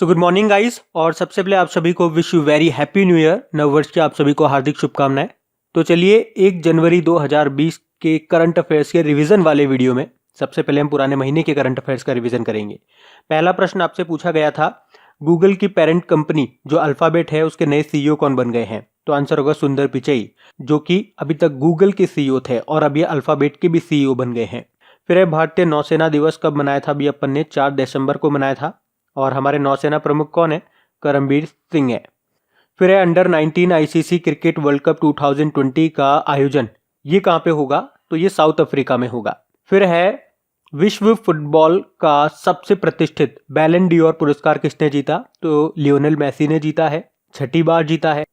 So good morning guys. और सबसे पहले आप सभी को wish you very happy new year. नववर्ष की आप सभी को हार्दिक शुभकामनाएं। तो चलिए 1 जनवरी 2020 के करंट अफेयर्स के रिवीजन वाले वीडियो में सबसे पहले हम पुराने महीने के करंट अफेयर्स का रिवीजन करेंगे। पहला प्रश्न आपसे पूछा गया था, गूगल की पेरेंट कंपनी जो अल्फाबेट है उसके नए सीईओ कौन बन गए हैं? तो आंसर होगा सुंदर पिचई, जो कि अभी तक गूगल के सीईओ थे और अब ये अल्फाबेट के भी सीईओ बन गए हैं। फिर है भारतीय नौसेना दिवस कब मनाया था? अभी अपन ने 4 दिसंबर को मनाया था और हमारे नौसेना प्रमुख कौन है? करमबीर सिंह है। फिर है under 19 ICC cricket world cup 2020 का आयोजन ये कहाँ पे होगा? तो ये साउथ अफ्रीका में होगा। फिर है विश्व फुटबॉल का सबसे प्रतिष्ठित बैलन डी'ओर पुरस्कार किसने जीता? तो लियोनेल मेसी ने जीता है, 6ठी बार जीता है।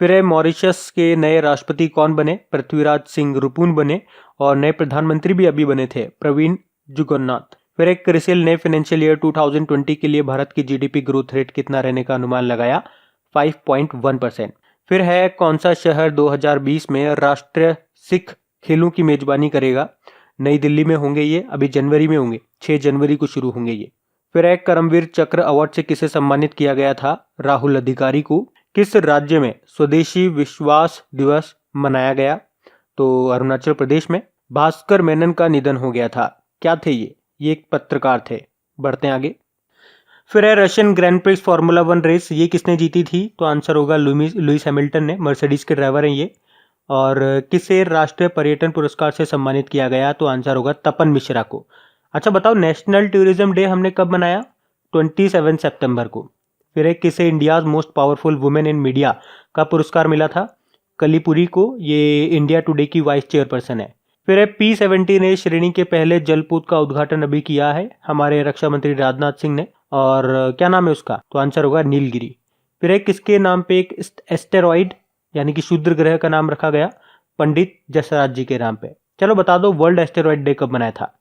फिर है मॉरिशस के नए राष्ट्रपति कौन बने? पृथ्वीराज सिंह रुपून बने और नए प्रधानमंत्री भी अभी बने थे, प्रवीण जुगन्नाथ। फिर एक क्रिसिल ने फाइनेंशियल ईयर 2020 के लिए भारत की जीडीपी ग्रोथ रेट कितना रहने का अनुमान लगाया? 5.1%। फिर है कौन सा शहर 2020 में राष्ट्रीय सिख खेलों की मेजबानी करेगा? नई दिल्ली में होंगे ये, अभी जनवरी में होंगे, 6 जनवरी को शुरू होंगे ये। फिर है करमवीर चक्र अवार्ड से किसे सम्मानित किया गया था? राहुल अधिकारी को। किस राज्य में स्वदेशी विश्वास दिवस मनाया गया? तो अरुणाचल प्रदेश में। भास्कर मेनन का निधन हो गया था, क्या थे ये एक पत्रकार थे। बढ़ते हैं आगे। फिर है Russian grand prix formula 1 race ये किसने जीती थी? तो आंसर होगा लुइस हैमिल्टन ने, मर्सिडीज के ड्राइवर हैं ये। और किसे राष्ट्रीय पर्यटन पुरस्कार से सम्मानित किया गया? तो आंसर होगा तपन मिश्रा को। अच्छा बताओ, नेशनल टूरिज्म डे हमने कब मनाया? 27 सितंबर को। फिर एक किसे India's most powerful women in media का पुरस्कार मिला था? कलीपुरी को, ये इंडिया टुडे की वाइस चेयरपर्सन है। फिर है P-17 ने श्रेणी के पहले जलपोत का उद्घाटन अभी किया है हमारे रक्षा मंत्री राजनाथ सिंह ने, और क्या नाम है उसका? तो आंसर होगा नीलगिरी। फिर है किसके नाम पे एक एस्टेरॉइड यानी कि क्षुद्र ग्रह का नाम रखा गया? पंडित जसराज जी के नाम पे। चलो बता दो, वर्ल्ड एस्टेरॉइड डे कब मनाया था?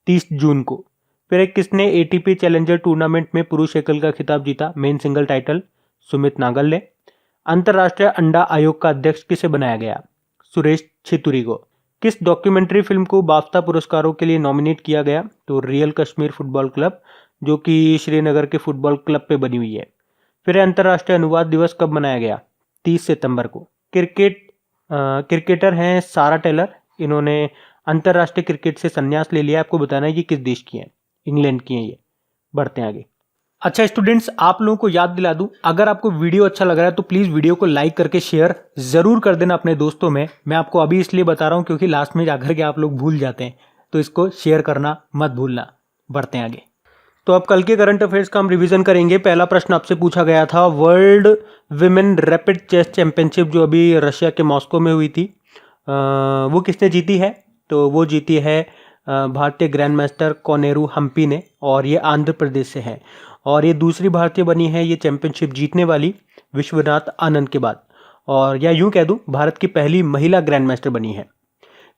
30 जून को। फिर एक किसने ATP चैलेंजर टूर्नामेंट में पुरुष एकल का खिताब जीता, men single title? Sumit Nagal ने। अंतरराष्ट्रीय अंडा आयोग का अध्यक्ष किसे बनाया गया? सुरेश छितुरी को। किस डॉक्यूमेंट्री फिल्म को बाफ्ता पुरस्कारों के लिए नॉमिनेट किया गया? तो रियल कश्मीर फुटबॉल क्लब, जो कि श्रीनगर के फुटबॉल क्लब पे बनी हुई है। फिर अंतर्राष्ट्रीय अनुवाद दिवस कब मनाया गया? 30 सितंबर को। क्रिकेटर हैं सारा टेलर, इन्होंने अंतर्राष्ट्रीय क्रिकेट से संन्यास ले लिया। आपको बताना है ये किस देश की हैं? इंग्लैंड की हैं ये। बढ़ते हैं आगे। अच्छा स्टूडेंट्स, आप लोगों को याद दिला दूं, अगर आपको वीडियो अच्छा लग रहा है तो प्लीज़ वीडियो को लाइक करके शेयर ज़रूर कर देना अपने दोस्तों में। मैं आपको अभी इसलिए बता रहा हूं क्योंकि लास्ट में जाकर के आप लोग भूल जाते हैं, तो इसको शेयर करना मत भूलना। बढ़ते हैं आगे। तो अब कल के करंट अफेयर्स का हम रिवीजन करेंगे। पहला प्रश्न आपसे पूछा गया था, world women rapid chess championship जो अभी रशिया के मॉस्को में हुई थी, वो किसने जीती है? तो वो जीती है भारतीय ग्रैंड मास्टर कोनेरू हम्पी ने, और ये आंध्र प्रदेश से है। और ये दूसरी भारतीय बनी है ये चैंपियनशिप जीतने वाली विश्वनाथ आनंद के बाद, और या यूं कह दूं भारत की पहली महिला ग्रैंड मास्टर बनी है।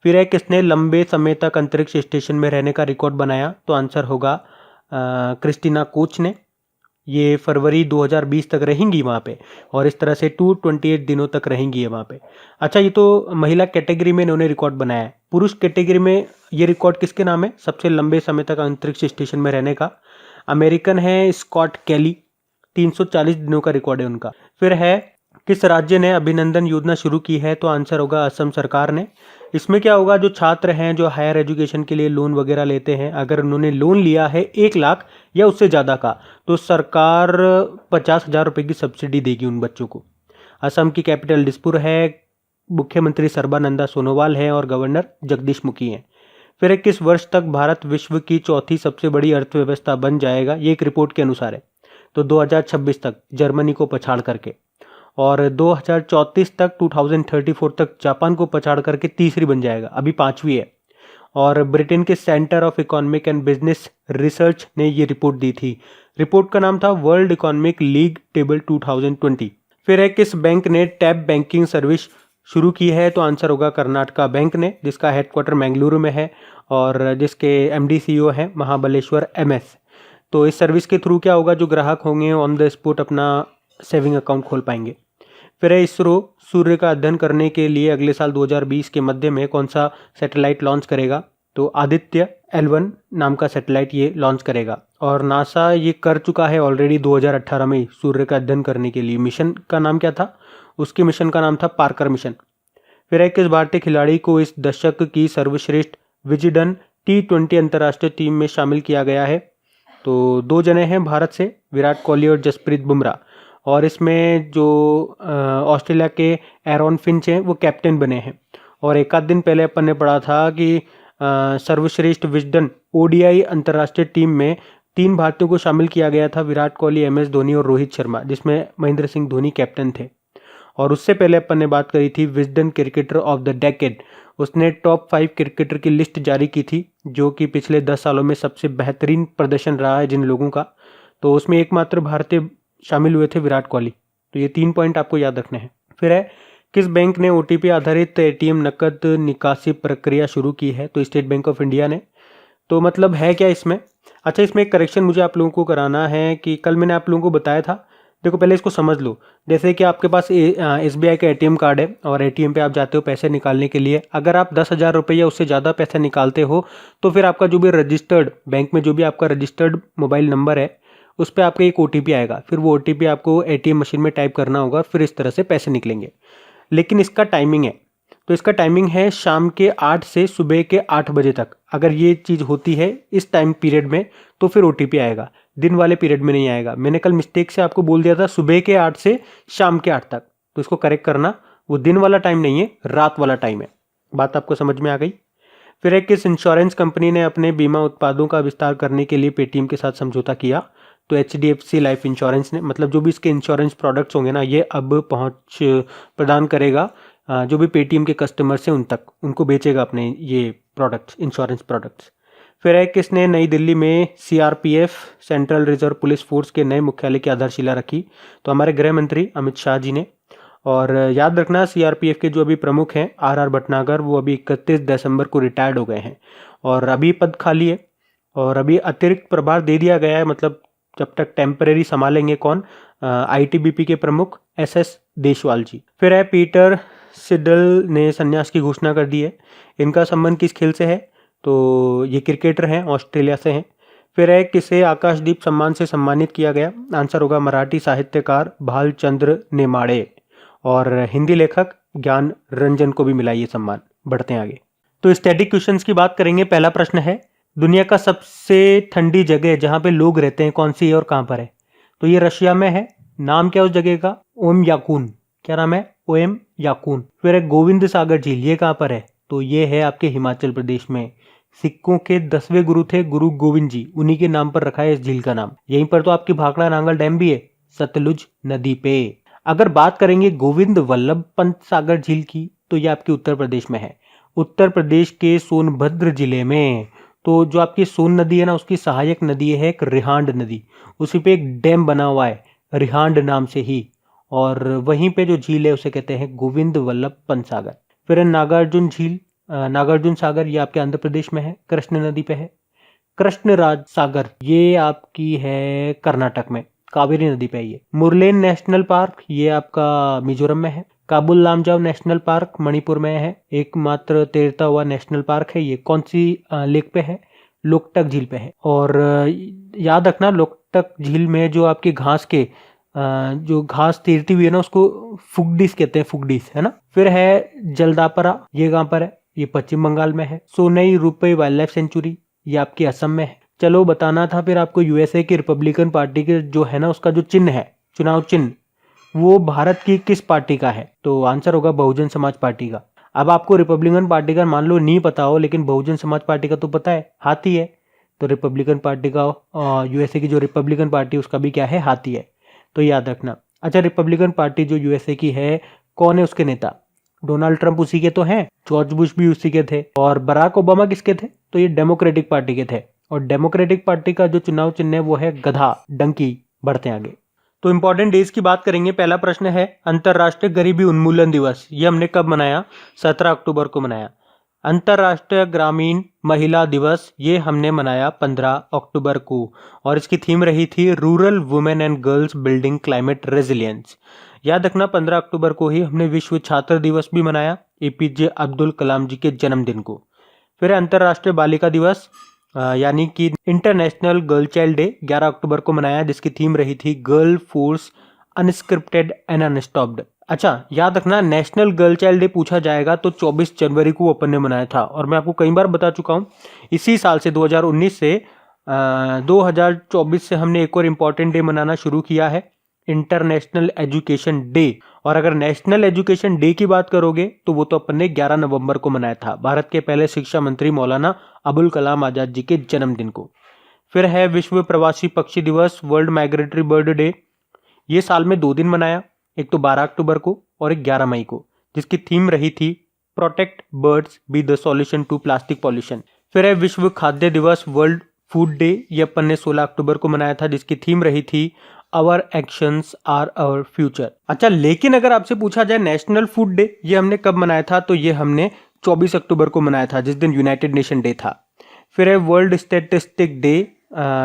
फिर है किसने लंबे समय तक अंतरिक्ष स्टेशन में रहने का रिकॉर्ड बनाया? तो आंसर होगा क्रिस्टीना कोच ने। ये फरवरी 2020 तक रहेंगी वहाँ पे, और इस तरह से 228 दिनों तक रहेंगी वहाँ पे। अच्छा, ये तो महिला कैटेगरी में इन्होंने रिकॉर्ड बनाया है। पुरुष कैटेगरी में ये रिकॉर्ड किसके नाम है सबसे लंबे समय तक अंतरिक्ष स्टेशन में रहने का? अमेरिकन है स्कॉट कैली, 340 दिनों का रिकॉर्ड है उनका। फिर है किस राज्य ने अभिनंदन योजना शुरू की है? तो आंसर होगा असम सरकार ने। इसमें क्या होगा, जो छात्र हैं जो हायर एजुकेशन के लिए लोन वगैरह लेते हैं, अगर उन्होंने लोन लिया है 1 लाख या उससे ज़्यादा का, तो सरकार 50,000 रुपये की सब्सिडी देगी उन बच्चों को। असम की कैपिटल दिसपुर है, मुख्यमंत्री सर्बानंदा सोनोवाल हैं और गवर्नर जगदीश मुखी हैं। फिर किस वर्ष तक भारत विश्व की चौथी सबसे बड़ी अर्थव्यवस्था बन जाएगा? ये एक रिपोर्ट के अनुसार है। तो 2026 तक, जर्मनी को पछाड़ करके, और 2034 तक 2034 तक जापान को पछाड़ करके तीसरी बन जाएगा, अभी 5वीं है। और ब्रिटेन के centre of economic and business research ने ये रिपोर्ट दी थी। रिपोर्ट का नाम था वर्ल्ड इकोनॉमिक लीग टेबल 2020। फिर है किस बैंक ने टैप बैंकिंग सर्विस शुरू की है? तो आंसर होगा कर्नाटका बैंक ने, जिसका हेडक्वार्टर मैंगलुरु में है और जिसके MD CEO हैं महाबलेश्वर MS। तो इस सर्विस के थ्रू क्या होगा, जो ग्राहक होंगे ऑन द स्पॉट अपना सेविंग अकाउंट खोल पाएंगे। फिर है इसरो सूर्य का अध्ययन करने के लिए अगले साल 2020 के मध्य में कौन सा सैटेलाइट लॉन्च करेगा? तो आदित्य L1 नाम का सैटेलाइट ये लॉन्च करेगा और नासा ये कर चुका है ऑलरेडी 2018 में सूर्य का अध्ययन करने के लिए। मिशन का नाम क्या था? उसके मिशन का नाम था पार्कर मिशन। फिर है किस भारतीय खिलाड़ी को इस दशक की सर्वश्रेष्ठ विजडन T20 अंतर्राष्ट्रीय टीम में शामिल किया गया है? तो 2 जने हैं भारत से, विराट कोहली और जसप्रीत बुमराह। और इसमें जो ऑस्ट्रेलिया के एरॉन फिंच हैं वो कैप्टन बने हैं। और एक आध दिन पहले अपन ने पढ़ा था कि सर्वश्रेष्ठ विजडन ODI अंतर्राष्ट्रीय टीम में 3 भारतीयों को शामिल किया गया था, विराट कोहली, MS धोनी और रोहित शर्मा, जिसमें महेंद्र सिंह धोनी कैप्टन थे। और उससे पहले अपन ने बात करी थी Wisden cricketer of the decade. उसने टॉप 5 क्रिकेटर की लिस्ट जारी की थी जो कि पिछले 10 सालों में सबसे बेहतरीन प्रदर्शन रहा है जिन लोगों का। तो उसमें एकमात्र भारतीय शामिल हुए थे, विराट कोहली। तो ये 3 पॉइंट आपको याद रखने हैं। फिर है किस बैंक ने OTP आधारित ATM नकद निकासी प्रक्रिया शुरू की है? तो स्टेट बैंक ऑफ इंडिया ने। तो मतलब है क्या इसमें? अच्छा, इसमें एक करेक्शन मुझे आप लोगों को कराना है कि कल मैंने आप लोगों को बताया था। देखो पहले इसको समझ लो। जैसे कि आपके पास SBI का ATM कार्ड है और ATM पे आप जाते हो पैसे निकालने के लिए। अगर आप 10,000 रुपये या उससे ज़्यादा पैसे निकालते हो तो फिर आपका जो भी रजिस्टर्ड बैंक में जो भी आपका रजिस्टर्ड मोबाइल नंबर है उस पर आपका एक OTP आएगा। फिर वो OTP आपको ATM मशीन में टाइप करना होगा, फिर इस तरह से पैसे निकलेंगे। लेकिन इसका टाइमिंग है, तो इसका टाइमिंग है शाम के 8 से सुबह के 8 बजे तक। अगर ये चीज़ होती है इस टाइम पीरियड में तो फिर OTP आएगा, दिन वाले पीरियड में नहीं आएगा। मैंने कल मिस्टेक से आपको बोल दिया था सुबह के 8 से शाम के 8 तक, तो इसको करेक्ट करना। वो दिन वाला टाइम नहीं है, रात वाला टाइम है। बात आपको समझ में आ गई? फिर एक किस इंश्योरेंस कंपनी ने अपने बीमा उत्पादों का विस्तार करने के लिए पेटीएम के साथ समझौता किया? तो HDFC लाइफ इंश्योरेंस ने। मतलब जो भी इसके इंश्योरेंस प्रोडक्ट्स होंगे ना, ये अब पहुंच प्रदान करेगा जो भी पेटीएम के कस्टमर्स हैं उन तक, उनको बेचेगा अपने ये प्रोडक्ट्स, इंश्योरेंस प्रोडक्ट्स। फिर है किसने नई दिल्ली में CRPF central reserve police force के नए मुख्यालय की आधारशिला रखी? तो हमारे गृह मंत्री अमित शाह जी ने। और याद रखना CRPF के जो अभी प्रमुख हैं RR भटनागर, वो अभी 31 दिसंबर को रिटायर्ड हो गए हैं और अभी पद खाली है और अभी अतिरिक्त प्रभार दे दिया गया है। मतलब जब तक टेम्परेरी संभालेंगे कौन? ITBP के प्रमुख SS देशवाल जी। फिर है पीटर सिडल ने संन्यास की घोषणा कर दी है। इनका संबंध किस खेल से है? तो ये क्रिकेटर हैं, ऑस्ट्रेलिया से हैं। फिर है किसे आकाशदीप सम्मान से सम्मानित किया गया? आंसर होगा मराठी साहित्यकार भालचंद्र नेमाड़े। और हिंदी लेखक ज्ञान रंजन को भी मिला ये सम्मान। बढ़ते हैं आगे। तो स्टैटिक क्वेश्चंस की बात करेंगे। पहला प्रश्न है दुनिया का सबसे ठंडी जगह जहां पे लोग रहते हैं कौन सी है और कहां पर है? तो ये रशिया में है। नाम क्या उस जगह का? ओम याकून। क्या नाम है? ओम याकून। फिर है गोविंद सागर झील, ये कहां पर है? तो ये है आपके हिमाचल प्रदेश में। सिखों के 10वें गुरु थे गुरु गोविंद जी, उन्हीं के नाम पर रखा है इस झील का नाम। यहीं पर तो आपकी भाखड़ा नांगल डैम भी है, सतलुज नदी पे। अगर बात करेंगे गोविंद वल्लभ पंत सागर झील की, तो ये आपके उत्तर प्रदेश में है, उत्तर प्रदेश के सोनभद्र जिले में। तो जो आपकी सोन नदी है ना, उसकी सहायक नदी है एक रिहांड नदी, उसी पे एक डैम बना हुआ है रिहांड नाम से ही, और वहीं पे जो झील है उसे कहते हैं गोविंद वल्लभ पंत सागर। फिर नागार्जुन झील, नागार्जुन सागर, ये आपके आंध्र प्रदेश में है, कृष्ण नदी पे है। कृष्णराज सागर ये आपकी है कर्नाटक में, कावेरी नदी पे है ये। मुरलेन नेशनल पार्क ये आपका मिजोरम में है। काबुल लामजाव नेशनल पार्क मणिपुर में है, एकमात्र तैरता हुआ नेशनल पार्क है ये। कौन सी लेक पे है? लोकटक झील पे है। और याद रखना लोकटक झील में जो आपकी घास के जो घास तैरती हुई है ना, उसको फुगडिस कहते हैं, फुगडिस, है ना। फिर है जलदापरा, ये कहां पर है? ये पश्चिम बंगाल में है। सोनई रुपये वाइल्ड लाइफ सेंचुरी ये आपकी असम में है। चलो बताना था फिर आपको USA की रिपब्लिकन पार्टी के जो है ना, उसका जो चिन्ह है, चुनाव चिन्ह, वो भारत की किस पार्टी का है? तो आंसर होगा बहुजन समाज पार्टी का। अब आपको रिपब्लिकन पार्टी का मान लो नहीं पता हो, लेकिन बहुजन समाज पार्टी का तो पता है, हाथी है। तो रिपब्लिकन पार्टी का USA की जो रिपब्लिकन पार्टी उसका भी क्या है? हाथी है, तो याद रखना। अच्छा, रिपब्लिकन पार्टी जो USA की है, कौन है उसके नेता? डोनाल्ड ट्रंप उसी के तो हैं, जॉर्ज बुश भी उसी के थे, और बराक ओबामा किसके थे? तो ये डेमोक्रेटिक पार्टी के थे। और डेमोक्रेटिक पार्टी का जो चुनाव चिन्ह है वो है गधा, डंकी। बढ़ते आगे। तो इंपॉर्टेंट डेज की बात करेंगे। पहला प्रश्न है अंतर्राष्ट्रीय गरीबी उन्मूलन दिवस, ये हमने कब मनाया? 17 अक्टूबर को मनाया। अंतर्राष्ट्रीय ग्रामीण महिला दिवस, ये हमने मनाया 15 अक्टूबर को, और इसकी थीम रही थी rural women and girls building climate resilience. याद रखना 15 अक्टूबर को ही हमने विश्व छात्र दिवस भी मनाया, APJ अब्दुल कलाम जी के जन्मदिन को। फिर है अंतर्राष्ट्रीय बालिका दिवस यानी कि इंटरनेशनल गर्ल चाइल्ड डे 11 अक्टूबर को मनाया, जिसकी थीम रही थी गर्ल फोर्स अनस्क्रिप्टेड एंड अनस्टॉप्ड। अच्छा याद रखना, नेशनल गर्ल चाइल्ड डे पूछा जाएगा तो 24 जनवरी को अपन ने मनाया था, और मैं आपको कई बार बता चुका हूँ। इसी साल से 2019 से 2024 से हमने एक और इम्पॉर्टेंट डे मनाना शुरू किया है, इंटरनेशनल एजुकेशन डे। और अगर नेशनल एजुकेशन डे की बात करोगे तो वो तो अपन ने 11 नवंबर को मनाया था, भारत के पहले शिक्षा मंत्री मौलाना अबुल कलाम आजाद जी के जन्मदिन को। फिर है विश्व प्रवासी पक्षी दिवस, वर्ल्ड माइग्रेटरी बर्ड डे। ये साल में 2 दिन मनाया, एक तो 12 अक्टूबर को और एक 11 मई को, जिसकी थीम रही थी protect birds be the solution to plastic pollution. फिर है विश्व खाद्य दिवस, वर्ल्ड फूड डे। ये अपन ने 16 अक्टूबर को मनाया था, जिसकी थीम रही थी our actions are our future. अच्छा लेकिन अगर आपसे पूछा जाए नेशनल फूड डे ये हमने कब मनाया था, तो ये हमने 24 अक्टूबर को मनाया था, जिस दिन यूनाइटेड नेशन डे था। फिर है वर्ल्ड स्टैटिस्टिक डे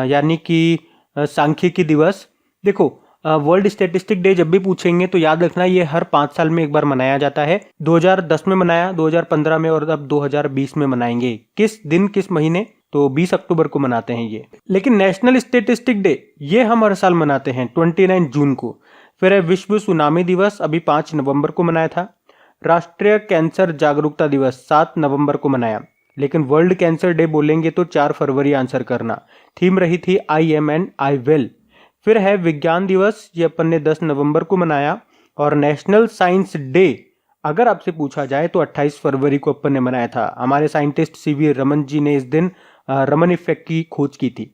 यानी कि सांख्यिकी दिवस। देखो वर्ल्ड स्टैटिस्टिक डे जब भी पूछेंगे तो याद रखना ये हर 5 साल में एक बार मनाया जाता है। 2010 में मनाया, 2015 में और अब 2020 में मनाएंगे। किस दिन किस महीने, तो 20 अक्टूबर को मनाते हैं ये। लेकिन नेशनल स्टैटिस्टिक डे ये हम हर साल मनाते हैं 29 जून को। फिर है विश्व सुनामी दिवस, अभी 5 नवंबर को मनाया था। राष्ट्रीय कैंसर जागरूकता दिवस 7 नवंबर को मनाया, लेकिन वर्ल्ड कैंसर डे बोलेंगे तो 4 फरवरी आंसर करना। थीम रही थी I am and I will. फिर है विज्ञान दिवस, ये अपन ने 10 नवंबर को मनाया। और नेशनल साइंस डे अगर आपसे पूछा जाए तो 28 फरवरी को अपन ने मनाया था। हमारे साइंटिस्ट सीवी रमन जी ने इस दिन रमन इफेक्ट की खोज की थी।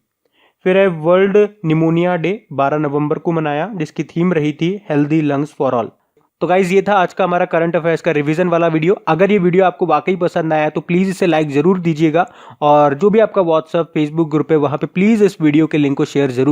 फिर है वर्ल्ड निमोनिया डे, 12 नवंबर को मनाया, जिसकी थीम रही थी हेल्दी लंग्स फॉर ऑल। तो गाइज ये था आज का हमारा करंट अफेयर्स का रिवीजन वाला वीडियो। अगर ये वीडियो आपको वाकई पसंद आया तो प्लीज़ इसे लाइक ज़रूर दीजिएगा, और जो भी आपका व्हाट्सएप फेसबुक ग्रुप है वहाँ पे प्लीज़ इस वीडियो के लिंक को शेयर ज़रूर